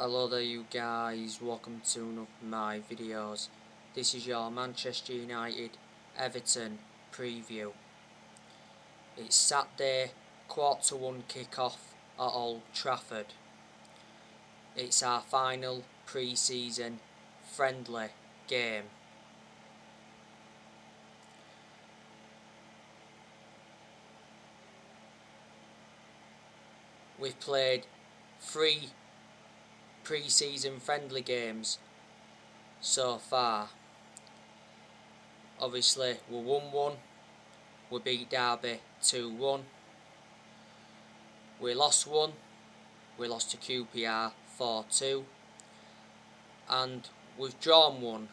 Hello there you guys, welcome to one of my videos. This is your Manchester United Everton preview. It's Saturday, 1:15 kick-off at Old Trafford. It's our final pre-season friendly game. We've played 3 pre-season friendly games so far. Obviously we won one, we beat Derby 2-1, we lost one, we lost to QPR 4-2, and we've drawn one,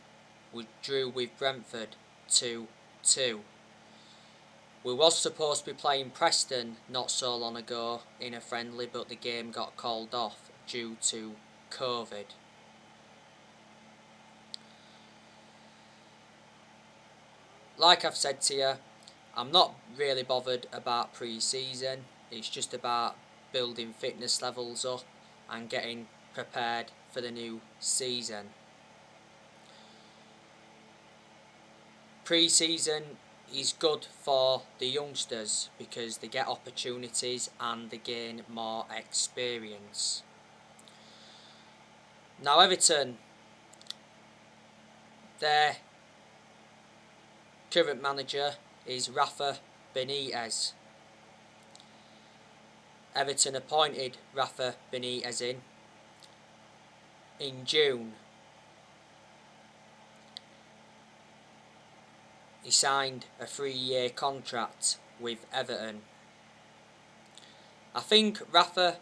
we drew with Brentford 2-2. We was supposed to be playing Preston not so long ago in a friendly, but the game got called off due to COVID. Like I've said to you, I'm not really bothered about pre-season. It's just about building fitness levels up and getting prepared for the new season. Pre-season is good for the youngsters because they get opportunities and they gain more experience. Now Everton, their current manager is Rafa Benitez. Everton appointed Rafa Benitez in June. He signed a 3-year contract with Everton. I think Rafa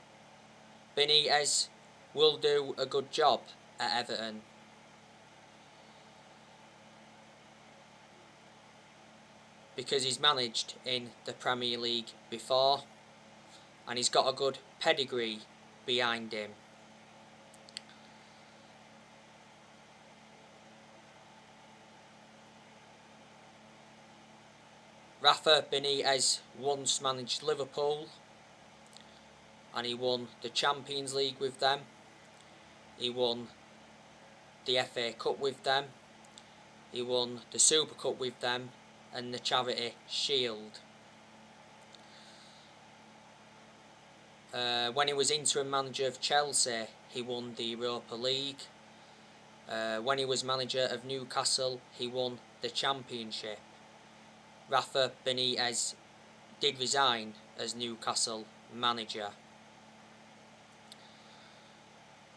Benitez will do a good job at Everton. Because he's managed in the Premier League before and he's got a good pedigree behind him. Rafa Benitez once managed Liverpool and he won the Champions League with them. He won the FA Cup with them. He won the Super Cup with them and the Charity Shield. When he was interim manager of Chelsea, he won the Europa League. When he was manager of Newcastle, he won the Championship. Rafa Benitez did resign as Newcastle manager.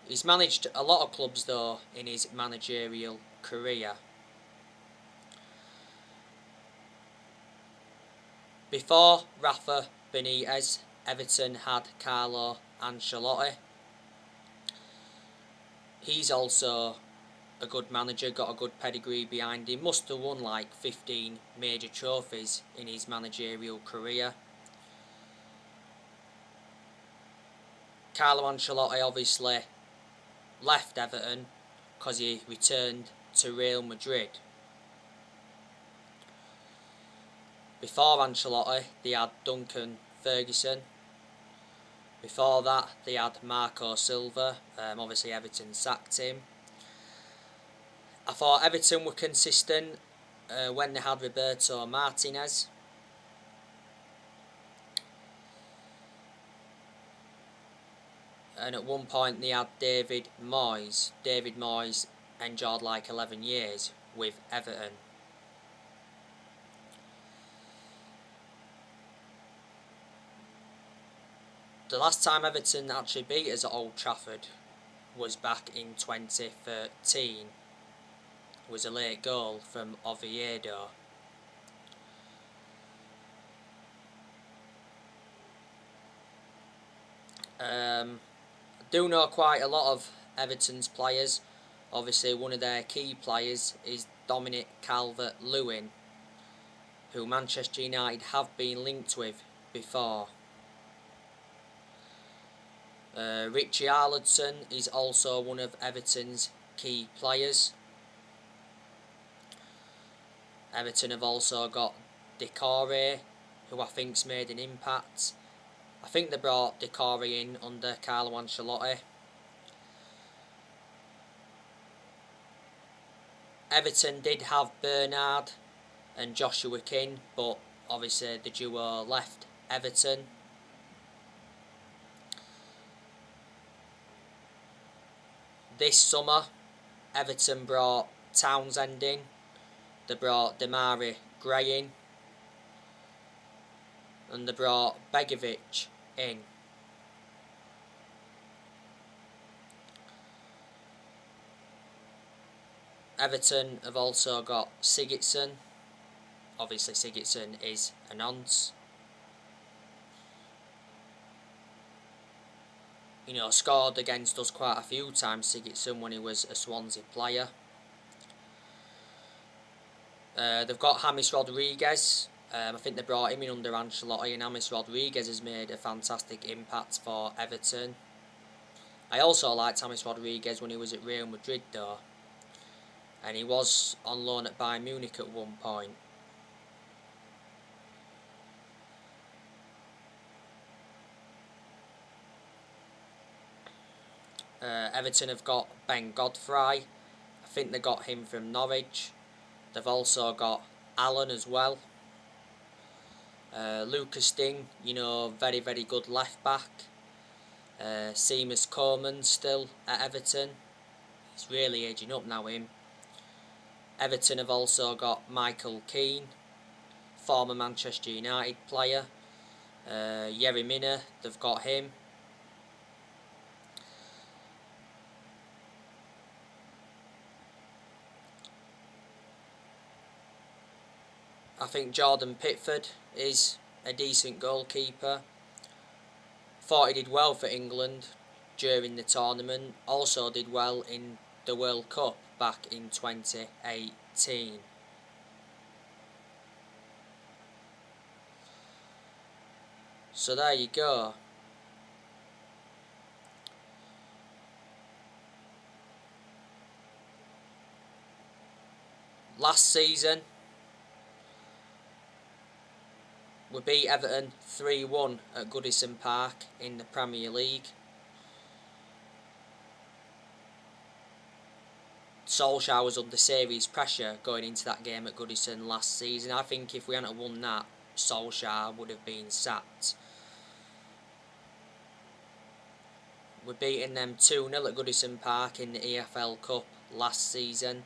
He's managed a lot of clubs though in his managerial career. Before Rafa Benitez, Everton had Carlo Ancelotti. He's also a good manager, got a good pedigree behind him, must have won like 15 major trophies in his managerial career. Carlo Ancelotti obviously left Everton because he returned to Real Madrid. Before Ancelotti, they had Duncan Ferguson. Before that, they had Marco Silva. Obviously, Everton sacked him. I thought Everton were consistent when they had Roberto Martinez. And at one point, they had David Moyes. David Moyes endured like 11 years with Everton. The last time Everton actually beat us at Old Trafford was back in 2013. It was a late goal from Oviedo. I do know quite a lot of Everton's players. Obviously one of their key players is Dominic Calvert-Lewin, who Manchester United have been linked with before. Richie Arledson is also one of Everton's key players. Everton have also got Decore, who I think's made an impact. I think they brought Decore in under Carlo Ancelotti. Everton did have Bernard and Joshua King, but obviously the duo left Everton. This summer, Everton brought Townsend in, they brought Damari Gray in, and they brought Begovic in. Everton have also got Sigurdsson. Obviously Sigurdsson is a nonce. You know, scored against us quite a few times, Sigurdsson, when he was a Swansea player. They've got James Rodriguez. I think they brought him in under Ancelotti, and James Rodriguez has made a fantastic impact for Everton. I also liked James Rodriguez when he was at Real Madrid though, and he was on loan at Bayern Munich at one point. Everton have got Ben Godfrey. I think they got him from Norwich. They've also got Allen as well. Lucas Ding, you know, very, very good left back. Seamus Coleman still at Everton. He's really aging up now, him. Everton have also got Michael Keane, former Manchester United player. Yerry Mina, they've got him. I think Jordan Pickford is a decent goalkeeper. Thought he did well for England during the tournament. Also did well in the World Cup back in 2018. So there you go. Last season, we beat Everton 3-1 at Goodison Park in the Premier League. Solskjaer was under serious pressure going into that game at Goodison last season. I think if we hadn't won that, Solskjaer would have been sacked. We're beating them 2-0 at Goodison Park in the EFL Cup last season,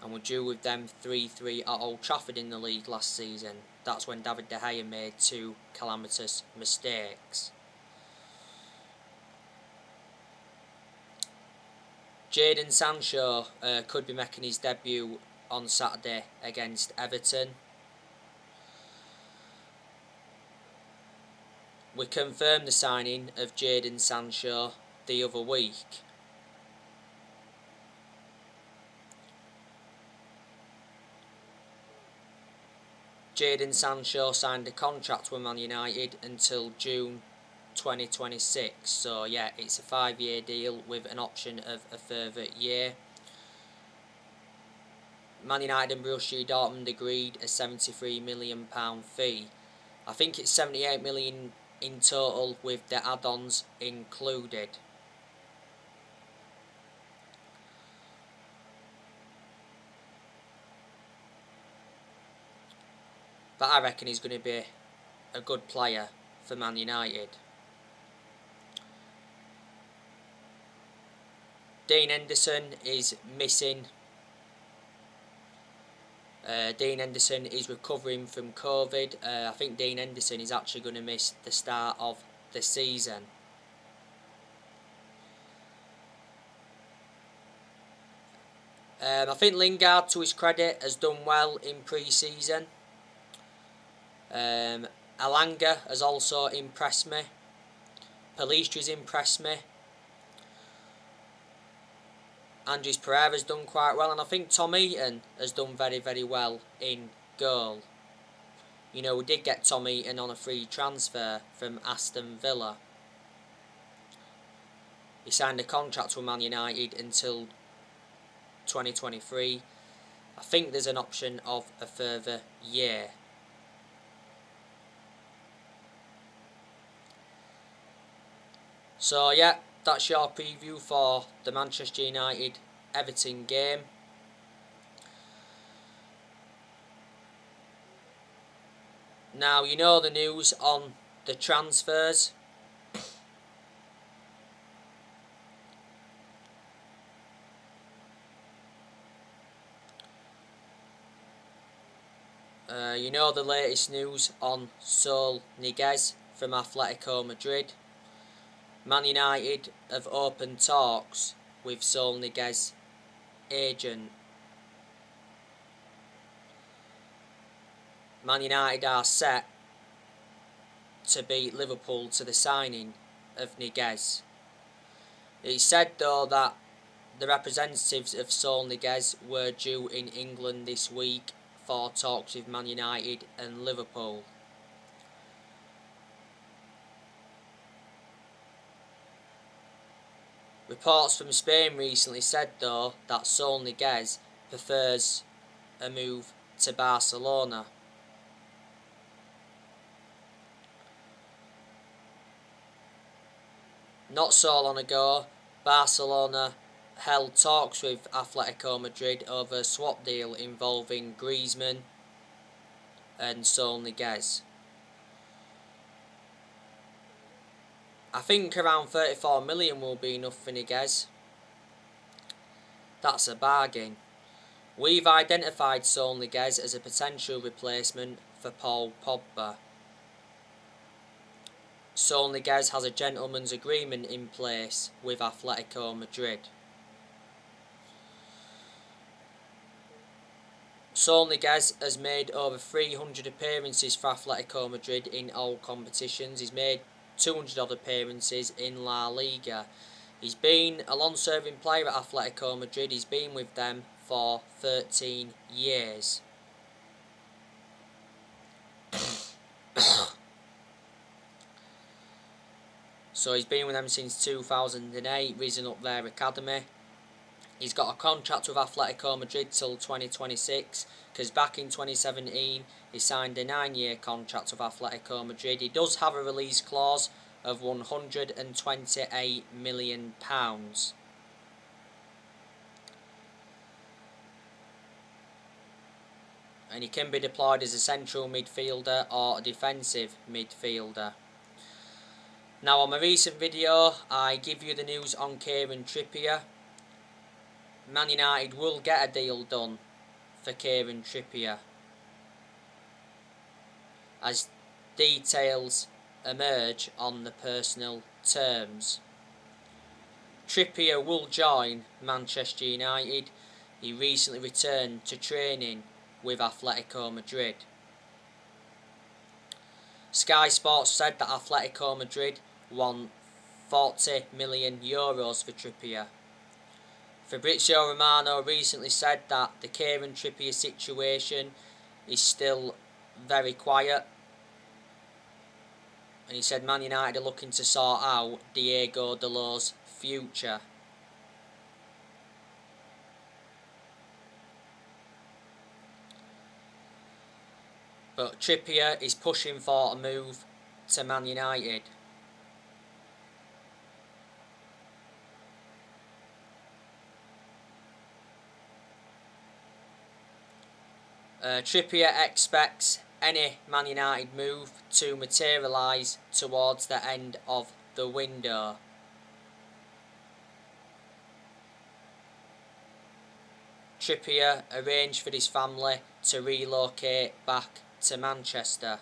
and we drew with them 3-3 at Old Trafford in the league last season. That's when David De Gea made 2 calamitous mistakes. Jadon Sancho could be making his debut on Saturday against Everton. We confirmed the signing of Jadon Sancho the other week. Jadon Sancho signed a contract with Man United until June 2026. So yeah, it's a 5-year deal with an option of a further year. Man United and Borussia Dortmund agreed a £73 million fee. I think it's 78 million in total with the add-ons included. But I reckon he's going to be a good player for Man United. Dean Henderson is missing. Dean Henderson is recovering from COVID. I think Dean Henderson is actually going to miss the start of the season. I think Lingard, to his credit, has done well in pre-season. Alanga has also impressed me. Palistra's impressed me. Andres Pereira's done quite well, and I think Tom Eaton has done very, very well in goal. You know, we did get Tom Eaton on a free transfer from Aston Villa. He signed a contract with Man United until 2023. I think there's an option of a further year. So yeah, that's your preview for the Manchester United Everton game. Now, you know the news on the transfers. You know the latest news on Saul Niguez from Atletico Madrid. Man United have opened talks with Saul Niguez's agent. Man United are set to beat Liverpool to the signing of Niguez. It's said though that the representatives of Saul Niguez were due in England this week for talks with Man United and Liverpool. Reports from Spain recently said though that Saul Niguez prefers a move to Barcelona. Not so long ago, Barcelona held talks with Atletico Madrid over a swap deal involving Griezmann and Saul Niguez. I think around 34 million will be enough for Niguez. That's a bargain. We've identified Saul Niguez as a potential replacement for Paul Pogba. Saul Niguez has a gentleman's agreement in place with Atletico Madrid. Saul Niguez has made over 300 appearances for Atletico Madrid in all competitions. He's made 200 odd appearances in La Liga. He's been a long-serving player at Atletico Madrid. He's been with them for 13 years. So he's been with them since 2008, risen up their academy. He's got a contract with Atletico Madrid till 2026, because back in 2017 he signed a 9-year contract with Atletico Madrid. He does have a release clause of £128 million. And he can be deployed as a central midfielder or a defensive midfielder. Now, on my recent video I give you the news on Kieran Trippier. Man United will get a deal done for Kieran Trippier as details emerge on the personal terms. Trippier will join Manchester United. He recently returned to training with Atletico Madrid. Sky Sports said that Atletico Madrid won €40 million for Trippier. Fabrizio Romano recently said that the Kieran Trippier situation is still very quiet, and he said Man United are looking to sort out Diego Dalot's future. But Trippier is pushing for a move to Man United. Trippier expects any Man United move to materialise towards the end of the window. Trippier arranged for his family to relocate back to Manchester.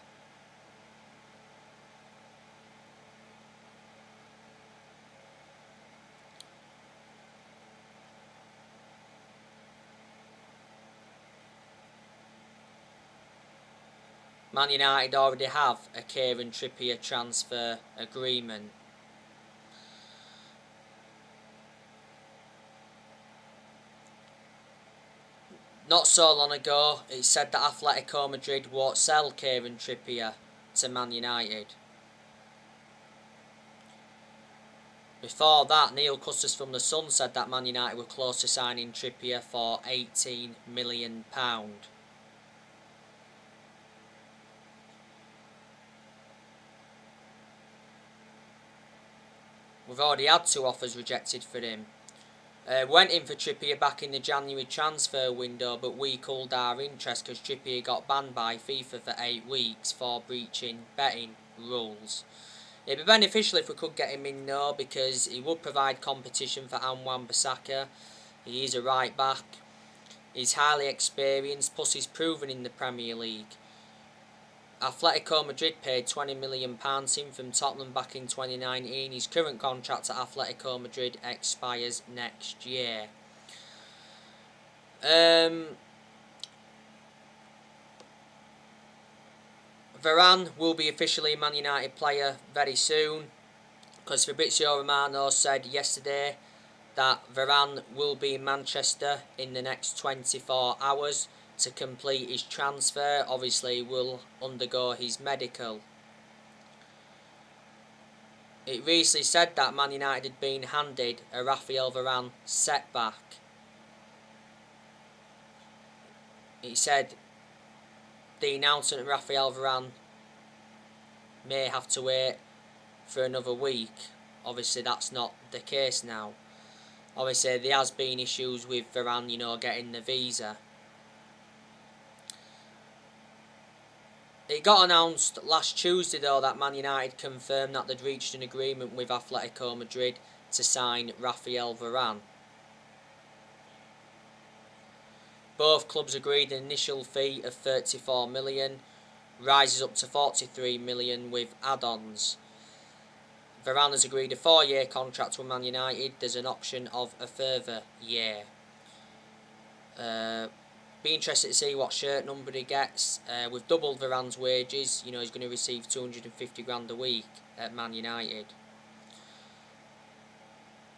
Man United already have a Kieran Trippier transfer agreement. Not so long ago, it said that Atletico Madrid won't sell Kieran Trippier to Man United. Before that, Neil Custis from The Sun said that Man United were close to signing Trippier for £18 million. We've already had 2 offers rejected for him. Went in for Trippier back in the January transfer window, but we called our interest because Trippier got banned by FIFA for 8 weeks for breaching betting rules. It'd be beneficial if we could get him in now, because he would provide competition for Wan-Bissaka. He is a right back. He's highly experienced, plus he's proven in the Premier League. Atletico Madrid paid £20 million him from Tottenham back in 2019. His current contract at Atletico Madrid expires next year. Varane will be officially a Man United player very soon, because Fabrizio Romano said yesterday that Varane will be in Manchester in the next 24 hours to complete his transfer. Obviously, he will undergo his medical. It recently said that Man United had been handed a Raphael Varane setback. It said the announcement of Raphael Varane may have to wait for another week. Obviously, that's not the case now. Obviously, there has been issues with Varane, getting the visa. It got announced last Tuesday, though, that Man United confirmed that they'd reached an agreement with Atletico Madrid to sign Raphael Varane. Both clubs agreed an initial fee of 34 million, rises up to 43 million with add-ons. Varane has agreed a 4-year contract with Man United. There's an option of a further year. Be interested to see what shirt number he gets. We've doubled Varane's wages. He's going to receive 250 grand a week at Man United.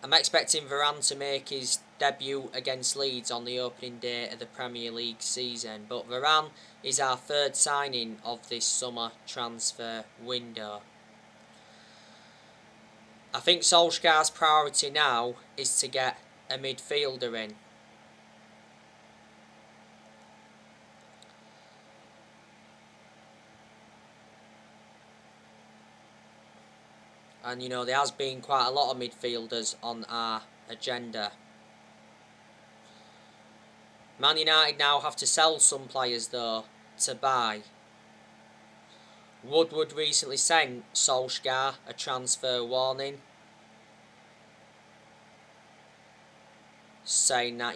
I'm expecting Varane to make his debut against Leeds on the opening day of the Premier League season. But Varane is our third signing of this summer transfer window. I think Solskjaer's priority now is to get a midfielder in. And there has been quite a lot of midfielders on our agenda. Man United now have to sell some players, though, to buy. Woodward recently sent Solskjaer a transfer warning, saying that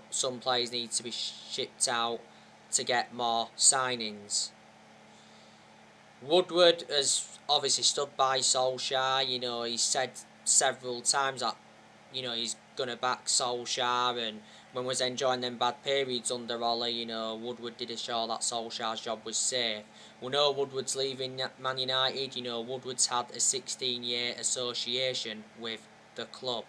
some players need to be shipped out to get more signings. Woodward has obviously stood by Solskjaer. He's said several times that he's going to back Solskjaer, and when we was enjoying them bad periods under Ollie, Woodward did assure that Solskjaer's job was safe. We know Woodward's leaving Man United. Woodward's had a 16-year association with the club.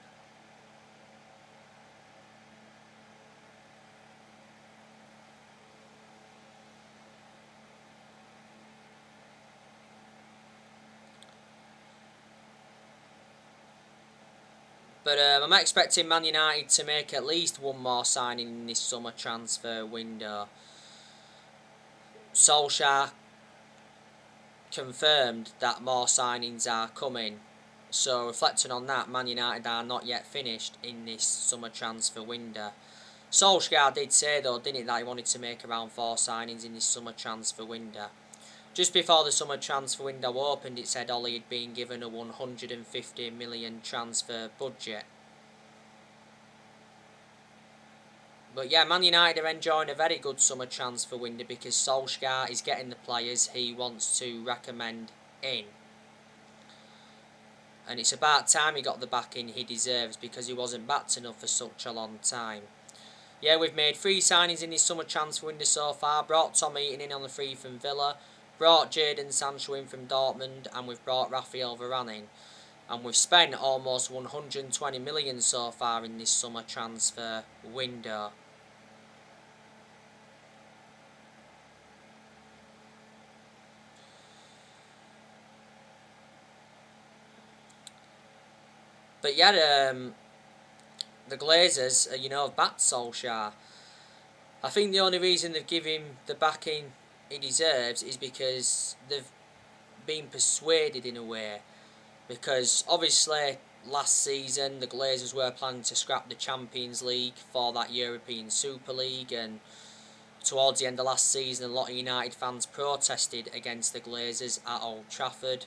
But I'm expecting Man United to make at least one more signing in this summer transfer window. Solskjaer confirmed that more signings are coming. So reflecting on that, Man United are not yet finished in this summer transfer window. Solskjaer did say, though, didn't he, that he wanted to make around 4 signings in this summer transfer window. Just before the summer transfer window opened, it said Ollie had been given a 150 million transfer budget. But yeah, Man United are enjoying a very good summer transfer window because Solskjaer is getting the players he wants to recommend in. And it's about time he got the backing he deserves, because he wasn't backed enough for such a long time. Yeah, we've made 3 signings in this summer transfer window so far. Brought Tom Eaton in on the free from Villa. Brought Jadon Sancho in from Dortmund, and we've brought Raphael Varane in. And we've spent almost 120 million so far in this summer transfer window. But yeah, the Glazers, have backed Solskjaer. I think the only reason they've given him the backing he deserves is because they've been persuaded in a way. Because obviously last season the Glazers were planning to scrap the Champions League for that European Super League, and towards the end of last season a lot of United fans protested against the Glazers at Old Trafford.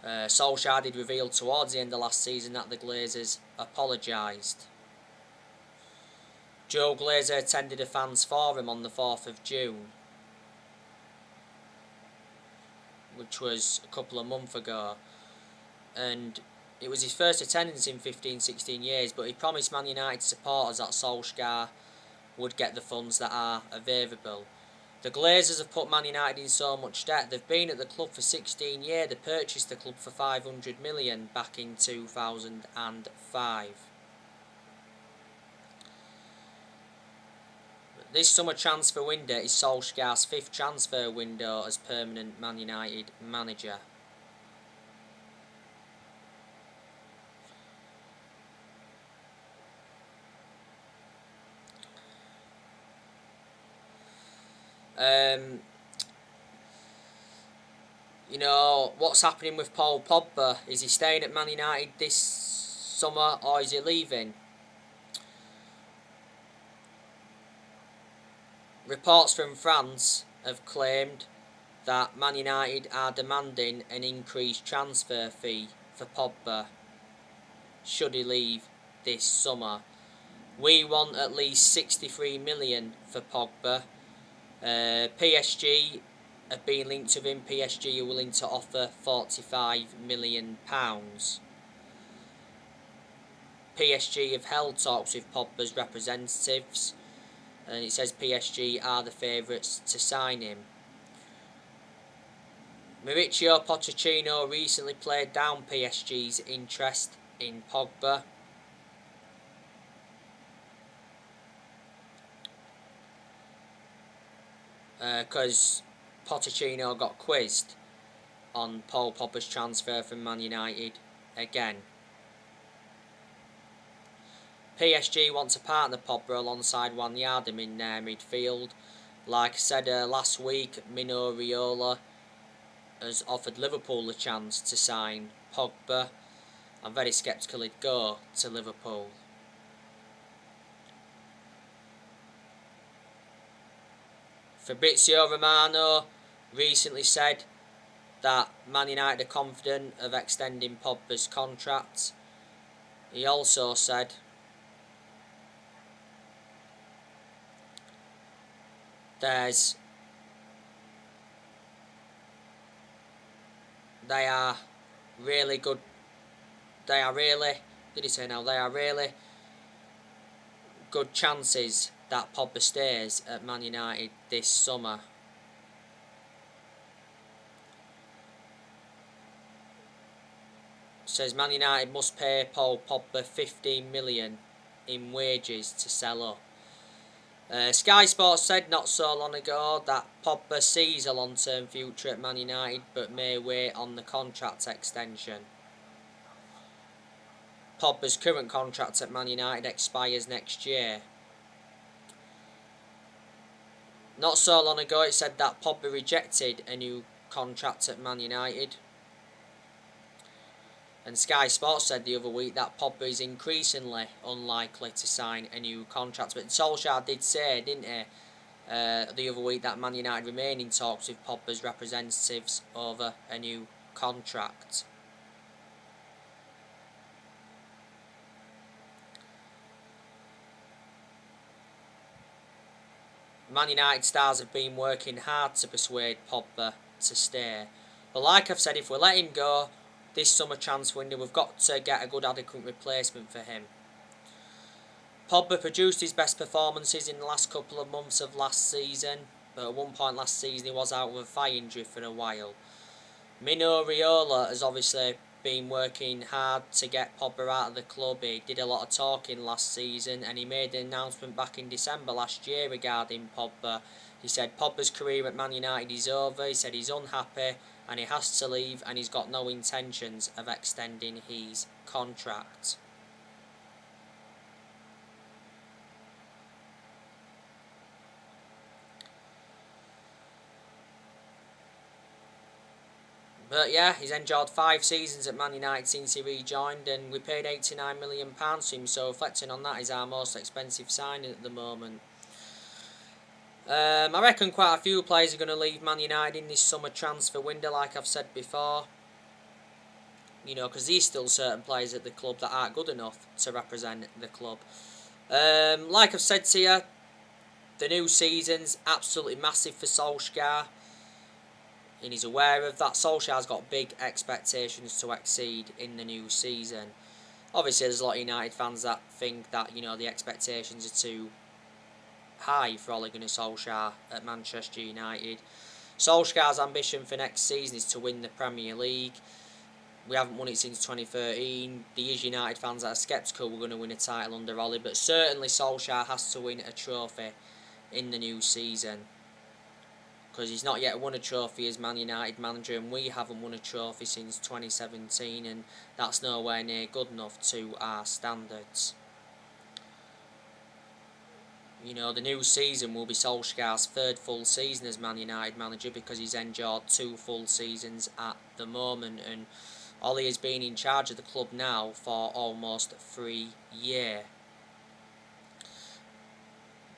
Solskjaer did reveal towards the end of last season that the Glazers apologised. Joe Glazer attended a fans forum on the 4th of June, which was a couple of months ago, and it was his first attendance in 15-16 years, but he promised Man United supporters that Solskjaer would get the funds that are available. The Glazers have put Man United in so much debt. They've been at the club for 16 years. They purchased the club for 500 million back in 2005. This summer transfer window is Solskjaer's 5th transfer window as permanent Man United manager. You know, what's happening with Paul Pogba? Is he staying at Man United this summer or is he leaving? Reports from France have claimed that Man United are demanding an increased transfer fee for Pogba should he leave this summer. We want at least 63 million for Pogba. PSG have been linked to him. PSG are willing to offer £45 million. PSG have held talks with Pogba's representatives, and it says PSG are the favourites to sign him. Mauricio Pochettino recently played down PSG's interest in Pogba. Because Pochettino got quizzed on Paul Pogba's transfer from Man United again. PSG want to partner Pogba alongside Wijnaldum in their midfield. Like I said last week, Mino Raiola has offered Liverpool a chance to sign Pogba. I'm very sceptical he'd go to Liverpool. Fabrizio Romano recently said that Man United are confident of extending Pogba's contract. He also said they are really good chances that Pogba stays at Man United this summer. Says Man United must pay Paul Pogba 15 million in wages to sell up. Sky Sports said not so long ago that Pogba sees a long-term future at Man United but may wait on the contract extension. Pogba's current contract at Man United expires next year. Not so long ago it said that Pogba rejected a new contract at Man United. And Sky Sports said the other week that Pogba is increasingly unlikely to sign a new contract. But Solskjaer did say, didn't he, the other week that Man United remain in talks with Pogba's representatives over a new contract. Man United stars have been working hard to persuade Pogba to stay. But like I've said, if we let him go this summer transfer window, we've got to get a good adequate replacement for him. Pogba produced his best performances in the last couple of months of last season, but at one point last season he was out with a thigh injury for a while. Mino Raiola has obviously been working hard to get Pogba out of the club. He did a lot of talking last season and he made an announcement back in December last year regarding Pogba. He said Pogba's career at Man United is over. He said he's unhappy and he has to leave and he's got no intentions of extending his contract. But yeah, he's enjoyed 5 seasons at Man United since he rejoined, and we paid £89 million to him, so reflecting on that, he's our most expensive signing at the moment. I reckon quite a few players are going to leave Man United in this summer transfer window, like I've said before. You know, because there's still certain players at the club that aren't good enough to represent the club. Like I've said to you, the new season's absolutely massive for Solskjaer, and he's aware of that. Solskjaer's got big expectations to exceed in the new season. Obviously, there's a lot of United fans that think that, you know, the expectations are too high for Ole Gunnar Solskjaer at Manchester United. Solskjaer's ambition for next season is to win the Premier League. We haven't won it since 2013. There is United fans that are sceptical we're going to win a title under Ole, but certainly Solskjaer has to win a trophy in the new season, because he's not yet won a trophy as Man United manager, and we haven't won a trophy since 2017, and that's nowhere near good enough to our standards. You know, the new season will be Solskjaer's 3rd full season as Man United manager, because he's endured 2 full seasons at the moment, and Ole has been in charge of the club now for almost 3 years.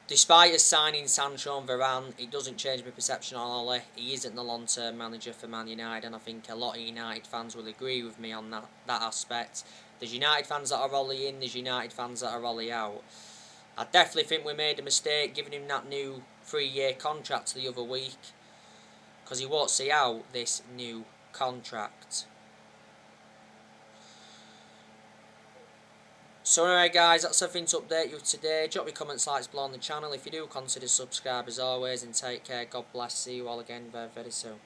Despite us signing Sancho and Varane, it doesn't change my perception on Ole. He isn't the long-term manager for Man United, and I think a lot of United fans will agree with me on that aspect. There's United fans that are Ole in, there's United fans that are Ole out. I definitely think we made a mistake giving him that new 3-year contract the other week, because he won't see out this new contract. So anyway guys, that's everything to update you today. Drop your comments, likes below on the channel. If you do, consider subscribe as always, and take care. God bless. See you all again very, very soon.